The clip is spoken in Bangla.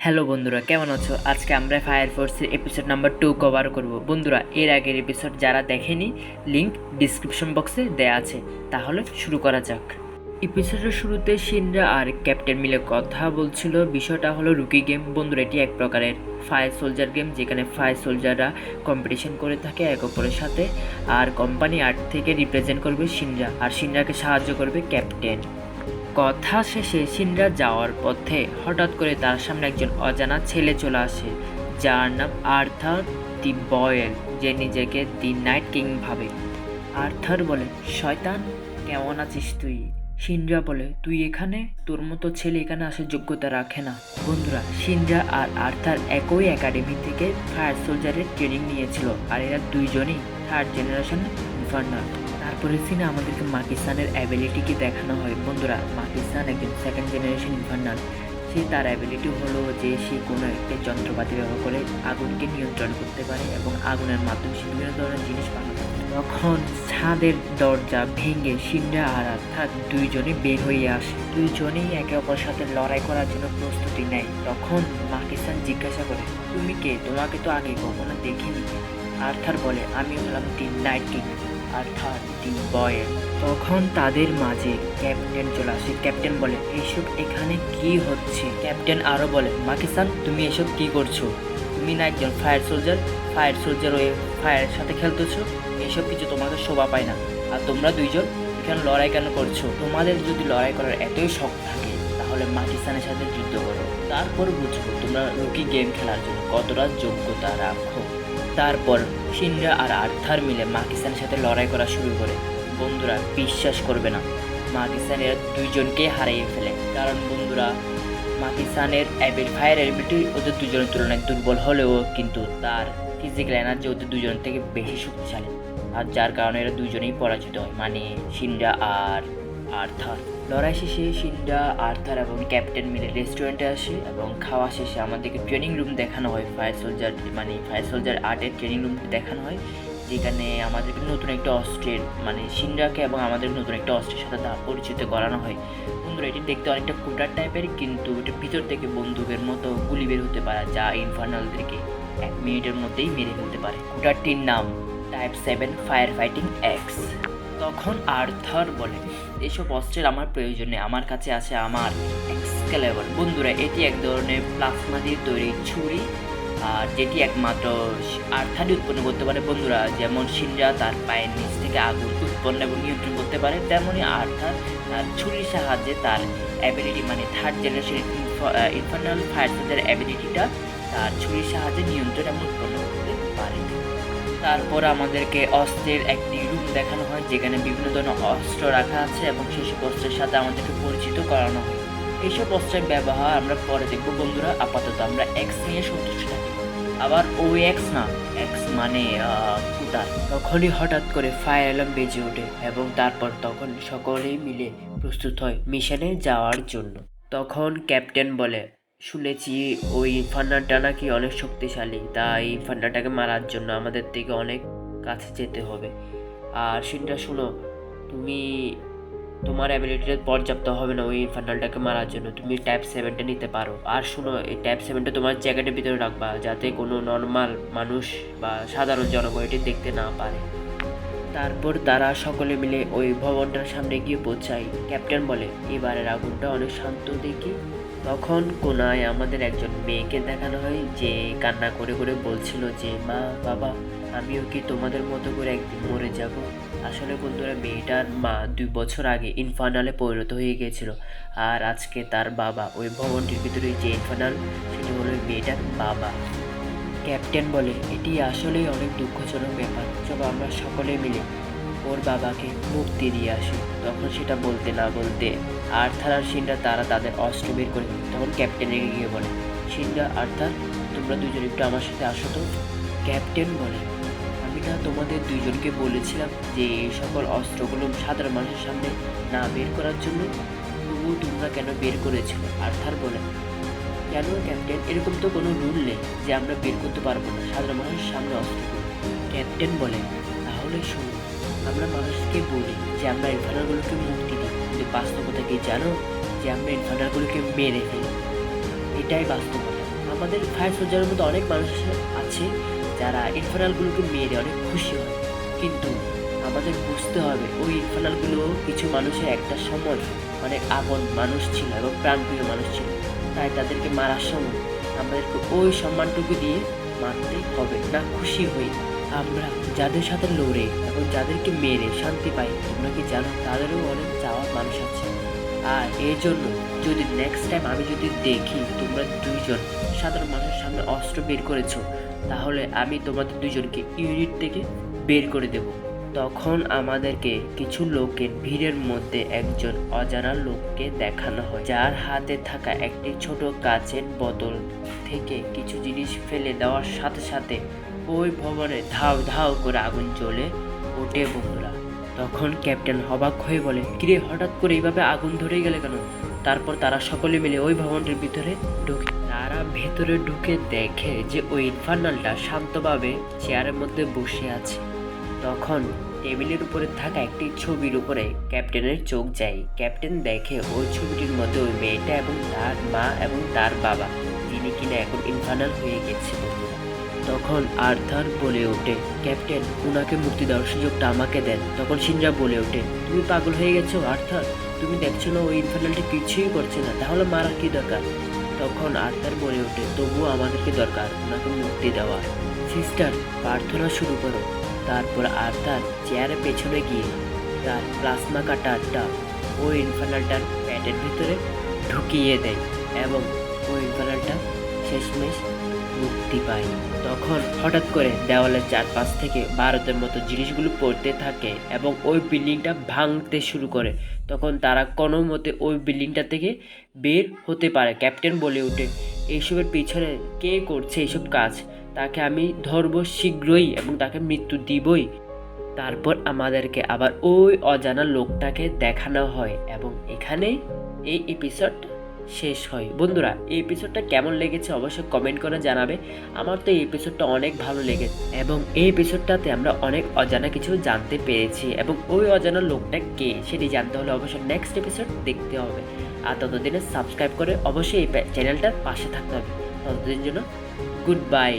হ্যালো বন্ধুরা, কেমন আছো? আজকে আমরা ফায়ার ফোর্সের এপিসোড নাম্বার 2 কভার করব। বন্ধুরা, এর আগের এপিসোড যারা দেখেনি, লিংক ডিসক্রিপশন বক্সে দেয়া আছে। তাহলে শুরু করা যাক। এপিসোডের শুরুতে শিনরা আর ক্যাপ্টেন মিলে কথা বলছিল। বিষয়টা হলো রুকি গেম। বন্ধুরা, এটি এক প্রকারের ফায়ার সোলজার গেম, যেখানে ফায়ার সোলজাররা কম্পিটিশন করে থাকে এক অপরের সাথে। আর কোম্পানি আর্ট থেকে রিপ্রেজেন্ট করবে শিনরা, আর শিনরাকে সাহায্য করবে ক্যাপ্টেন। কথা শেষে শিনরা যাওয়ার পথে হঠাৎ করে তার সামনে একজন অজানা ছেলে চলে আসে, যার নাম আর্থার দি বয়েল, যে নিজেকে দি নাইট কিং ভাবে। আর্থার বলে, শয়তান, কেমন আছিস তুই? শিনরা বলে, তুই এখানে? তোর মতো ছেলে এখানে আসার যোগ্যতা রাখে না। বন্ধুরা, শিনরা আর আর্থার একই একাডেমি থেকে ফায়ার সোলজারের ট্রেনিং নিয়েছিল, আর এরা দুইজনই থার্ড জেনারেশন ইনফার্নাল। তারপরের সিনে আমাদেরকে মাকিসানের অ্যাবিলিটিকে দেখানো হয়। বন্ধুরা, মাকিসান একজন সেকেন্ড জেনারেশন ইনফার্নাল। তার অ্যাবিলিটি হলো যে সে কোনো একটা যন্ত্রপাতি ব্যবহার করে আগুনকে নিয়ন্ত্রণ করতে পারে এবং আগুনের মাধ্যমে সে বিভিন্ন ধরনের জিনিস বানাতে পারে। তখন ছাদের দরজা ভেঙে শিনরা আর অর্থাৎ দুইজনে বের হয়ে আসে। দুইজনেই একে অপরের সাথে লড়াই করার জন্য প্রস্তুতি নেয়। তখন মাকিসান জিজ্ঞাসা করে, তুমি কে? তোমাকে তো আগে কখনো দেখিনি। আর্থার বলে, আমি হলাম দি নাইট কিং, অর্থাৎ দি বয়েল। তখন তাদের মাঝে ক্যাপ্টেন চলে আসে। ক্যাপ্টেন বলে, এইসব এখানে কি হচ্ছে? ক্যাপ্টেন আরও বলে, মাকিসান, তুমি এসব কি করছো? তুমি না একজন ফায়ার সোলজার হয়ে ফায়ারের সাথে খেলতেছো? এইসব কিছু তোমাকে শোভা পায় না। আর তোমরা দুইজন এখানে লড়াই কেন করছো? তোমাদের যদি লড়াই করার এতই শখ থাকে, তাহলে মাকিসানের সাথে যুদ্ধ করো। তারপর বুঝবো তোমরা রুকি গেম খেলার জন্য কতটা যোগ্যতা রাখো। তারপর শিনরা আর আর্থার মিলে মাকিসানের সাথে লড়াই করা শুরু করে। বন্ধুরা, বিশ্বাস করবে না, মাকিসানের দুইজনকে হারিয়ে ফেলে। কারণ বন্ধুরা, মাকিসানের ফায়ার অ্যাবিলিটি ওদের দুজনের তুলনায় দুর্বল হলেও কিন্তু তার ফিজিক্যাল এনার্জি ওদের দুজনের থেকে বেশি শক্তিশালী। আর যার কারণে এরা দুজনেই পরাজিত হয়, মানে শিনরা আর আর্থার। লড়াই শেষে শিনরা, আর্থার এবং ক্যাপ্টেন মিলে রেস্টুরেন্টে আসে এবং খাওয়া শেষে আমাদেরকে ট্রেনিং রুম দেখানো হয়। ফায়ার সোলজার আর্টের ট্রেনিং রুম দেখানো হয়, যেখানে আমাদেরকে নতুন একটা অস্ত্রের শিনরাকে এবং আমাদের নতুন একটা অস্ত্রের সাথে পরিচিত করানো হয়। বন্ধুরা, এটি দেখতে অনেকটা কুটার টাইপের, কিন্তু এটার ভিতর থেকে বন্দুকের মতো গুলি বের হতে পারে, যা ইনফার্নালদেরকে 1 মিনিটের মধ্যেই মেরে ফেলতে পারে। কুটারটির নাম টাইপ 7 ফায়ার ফাইটিং এক্স। তখন আর্থার বলে, এইসব অস্ত্রের আমার প্রয়োজন নেই, আমার কাছে আছে আমার এক্সক্যালিবার। বন্ধুরা, এটি এক ধরনের প্লাজমা দিয়ে তৈরি ছুরি, আর যেটি একমাত্র আর্থারই উৎপন্ন করতে পারে। বন্ধুরা, যেমন শিনরা তার পায়ের নিচ থেকে আগুন উৎপন্ন এবং নিয়ন্ত্রণ করতে পারে, তেমনই আর্থার তার ছুরির সাহায্যে তার অ্যাবিলিটি, মানে third generation infernal fire soldier অ্যাবিলিটিটা তার ছুরির সাহায্যে নিয়ন্ত্রণ এবং উৎপন্ন করতে পারে। তারপর আমাদেরকে অস্ত্রের একটি রুম দেখানো হয়, যেখানে বিভিন্ন ধরনের অস্ত্র রাখা আছে এবং সেসব অস্ত্রের সাথে আমাদেরকে পরিচিত করানো হয়। এইসব অস্ত্রের ব্যবহার আমরা পরে দেখবো। বন্ধুরা, আপাতত আমরা এক্স নিয়ে সন্তুষ্ট থাকি। আবার ও এক্স না, এক্স মানে কুটার। তখনই হঠাৎ করে ফায়ার অ্যালার্ম বেজে ওঠে এবং তারপর তখন সকলেই মিলে প্রস্তুত হয় মিশনে যাওয়ার জন্য। তখন ক্যাপ্টেন বলে, শুনেছি ওই ইনফার্নালটা নাকি অনেক শক্তিশালী, তাই ইনফার্নালটাকে মারার জন্য আমাদের থেকে অনেক কাছে যেতে হবে। আর সেটা শুনো, তুমি তোমার অ্যাবিলিটিটা পর্যাপ্ত হবে না ওই ইনফার্নালটাকে মারার জন্য, তুমি টাইপ 7টা নিতে পারো। আর শুনো, এই টাইপ 7টা তোমার জ্যাকেটের ভিতরে রাখবা, যাতে কোনো নর্মাল মানুষ বা সাধারণ জনগণ এটি দেখতে না পারে। তারপর তারা সকলে মিলে ওই ভবনটার সামনে গিয়ে পৌঁছায়। ক্যাপ্টেন বলে, এবারের আগুনটা অনেক শান্ত দেখি। তখন কোনায় আমাদের একজন মেয়েকে দেখানো হয়, যে কান্না করে করে বলছিল যে, মা, বাবা, আমিও কি তোমাদের মতো করে একদিন মরে যাব? আসলে বন্ধুরা, মেয়েটার মা 2 বছর আগে ইনফার্নালে পরিণত হয়ে গিয়েছিল, আর আজকে তার বাবা ওই ভবনটির ভিতরে যে ইনফার্নাল, সেটি হলো মেয়েটার বাবা। ক্যাপ্টেন বলে, এটি আসলেই অনেক দুঃখজনক ব্যাপার, চলো আমরা সকলে মিলে ওর বাবাকে মুক্তি দিয়ে আসি। তখন সেটা বলতে না বলতে আর্থার আর শিনরা তারা তাদের অস্ত্র বের করে। তখন ক্যাপ্টেন এগিয়ে গিয়ে বলে, শিনরা, আর্থার, তোমরা দুজন একটু আমার সাথে আসো তো। ক্যাপ্টেন বলে, আমি না তোমাদের দুইজনকে বলেছিলাম যে এই সকল অস্ত্রগুলো সাধারণ মানুষের সামনে না বের করার জন্য, তবুও তোমরা কেন বের করেছিল? আর্থার বলে, কেন ক্যাপ্টেন, এরকম তো কোনো রুল নেই যে আমরা বের করতে পারবো না সাধারণ মানুষের সামনে অস্ত্রগুলো। ক্যাপ্টেন বলে, তাহলে শুনুন, আমরা মানুষকে বলি যে আমরা ইনফার্নালগুলোকে মুক্তি দিই, কিন্তু বাস্তবতা কি জানো? যে আমরা ইনফার্নালগুলোকে মেরে ফেলি। এটাই বাস্তবতা। আমাদের ফায়ার সোলজারের মতো অনেক মানুষ আছে যারা ইনফার্নালগুলোকে মেরে অনেক খুশি হয়, কিন্তু আমাদের বুঝতে হবে ওই ইনফার্নালগুলো কিছু মানুষের একটা সময় অনেক আপন মানুষ ছিল এবং প্রাণপ্রিয় মানুষ ছিল, তাই তাদেরকে মারার সময় আমাদেরকে ওই সম্মানটুকু দিয়ে মারতে হবে, না খুশি হই। আমরা যাদের সাথে লড়ে এবং যাদেরকে মেরে শান্তি পাই, তোমরা কি জানো তাদেরও অনেক চাওয়ার মানুষ আছে। আর এর জন্য যদি নেক্সট টাইম আমি যদি দেখি তোমরা দুইজন সাধারণ মানুষের সামনে অস্ত্র বের করেছো, তাহলে আমি তোমাদের দুইজনকে ইউনিট থেকে বের করে দেব। তখন আমাদেরকে কিছু লোকের ভিড়ের মধ্যে একজন অজানা লোককে দেখানো হয়, যার হাতে থাকা একটি ছোট কাচের বোতল থেকে কিছু জিনিস ফেলে দেওয়ার সাথে সাথে ওই ভবনে ধাও ধাও করে আগুন জ্বলে ওঠে বন্ধুরা। তখন ক্যাপ্টেন অবাক হয়ে বলে, কিরে হঠাৎ করে এইভাবে আগুন ধরে গেলে কেন? তারপর তারা সকলে মিলে ওই ভবনটির ভিতরে ঢুকে। তারা ভেতরে ঢুকে দেখে যে ওই ইনফার্নালটা শান্তভাবে চেয়ারের মধ্যে বসে আছে। তখন টেবিলের উপরে থাকা একটি ছবির উপরে ক্যাপ্টেনের চোখ যায়। ক্যাপ্টেন দেখে ওই ছবিটির মধ্যে ওই মেয়েটা এবং তার মা এবং তার বাবা, যিনি কিনা এখন ইনফার্নাল হয়ে গেছে। তখন আর্থার বলে ওঠে, ক্যাপ্টেন উনাকে মুক্তি দেওয়ার সুযোগটা আমাকে দেন। তখন সিনরা বলে ওঠে, তুমি পাগল হয়ে গেছো আর্থার, তুমি দেখছো না ওই ইনফার্নালটি কিছুই করছে না, তাহলে মারার কি দরকার? তখন আর্থার বলে ওঠে, তবুও আমাদেরকে দরকার ওনাকে মুক্তি দেওয়ার। সিস্টার প্রার্থনা শুরু করো। তারপর আর্থার চেয়ারের পেছনে গিয়ে তার প্লাজমা কাটারটা ওই ইনফার্নালটার প্যাটের ভিতরে ঢুকিয়ে দেয় এবং ওই ইনফার্নালটা শেষমেশ মুক্তি পায়। তখন হঠাৎ করে দেওয়ালের চারপাশ থেকে ভারতের মতো জিনিসগুলো পড়তে থাকে এবং ওই বিল্ডিংটা ভাঙতে শুরু করে। তখন তারা কোনো মতে ওই বিল্ডিংটা থেকে বের হতে পারে। ক্যাপ্টেন বলে ওঠে, এইসবের পিছনে কে করছে এইসব কাজ, তাকে আমি ধরবো শীঘ্রই এবং তাকে মৃত্যু দিবই। তারপর আমাদেরকে আবার ওই অজানা লোকটাকে দেখানো হয় এবং এখানেই এই এপিসোডটা শেষ হয়। বন্ধুরা, এই এপিসোডটা কেমন লেগেছে অবশ্যই কমেন্ট করে জানাবে। আমার তো এই এপিসোডটা অনেক ভালো লেগেছে এবং এই এপিসোডটাতে আমরা অনেক অজানা কিছু জানতে পেরেছি এবং ওই অজানা লোকটা কে সেটি জানতে হলে অবশ্যই নেক্সট এপিসোড দেখতে হবে। আর ততদিনে সাবস্ক্রাইব করে অবশ্যই এই চ্যানেলটার পাশে থাকতে হবে। ততদিনের জন্য গুড বাই।